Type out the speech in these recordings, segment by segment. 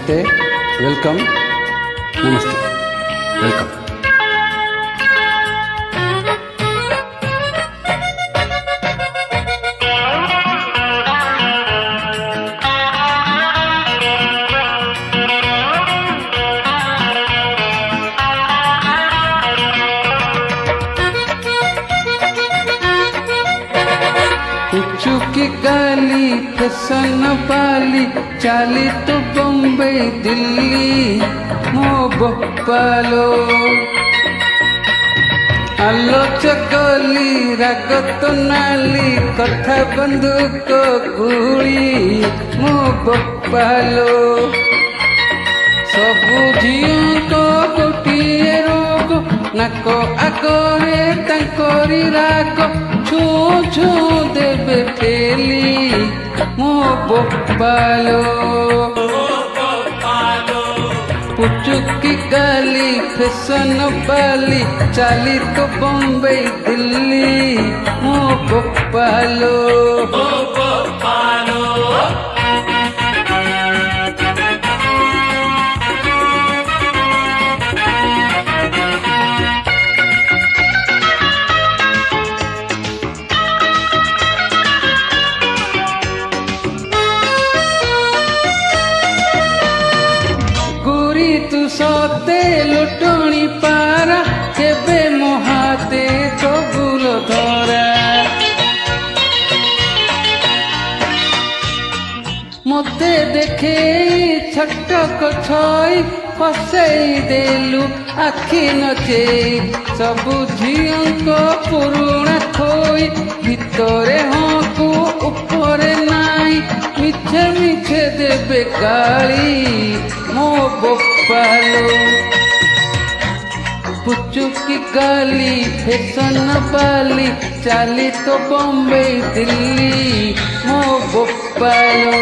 नमस्ते, वेलकम, नमस्ते, वेलकम। चुकी गाली फैशन वाली चाली तो बम्बई दिल्ली मो बप्पालो आलोचकली राग तो नाली कथा बंदूक गुली मो बप्पालो सबु झील को गोटिए रोग नाक आगरे तांकरी राग छू छू देवे ठेली मो बप्पालो पुचुकी गाली फैशन वाली चाली तो बम्बई दिल्ली मो बप्पालो तू सते लुटणी पारा केबे मोहाते कबूल धरा मते देखे छटक छई फसई देलु आखि नचे सबु झील पुरुणा खोई भितरे हाँ को ऊपरे नाई मिछे मिछे देबे गाली मो बप्पालो पुचुकी गाली फैशन वाली चाली तो बम्बई दिल्ली मो बप्पालो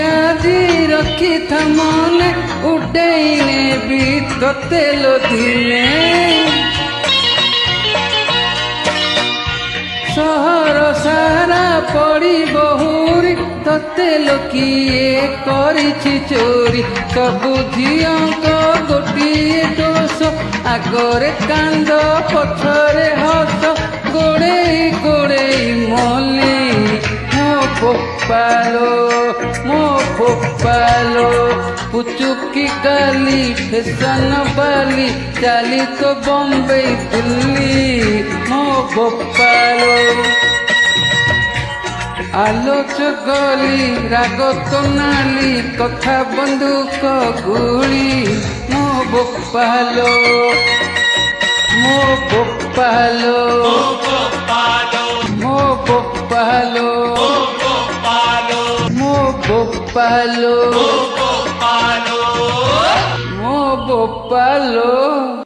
आजी रखी था मने उड़ेने भी तोते लोधिने सहर सारा पड़ी बहुरी तोते लोकिए करिछि चोरी सबु झियंको गोटिए दोष आगरे कांद पछरे हस गोड़ेई गोड़ेई मली मो बप्पालो पुचुकी गाली फैशन वाली चाली तो बम्बई दिल्ली मो बप्पालो आलोचकली राग तो नाली कथा बंदूक गुली मो बप्पालो मो बप्पालो मो बप्पालो मो बप्पालो मो बप्पालो।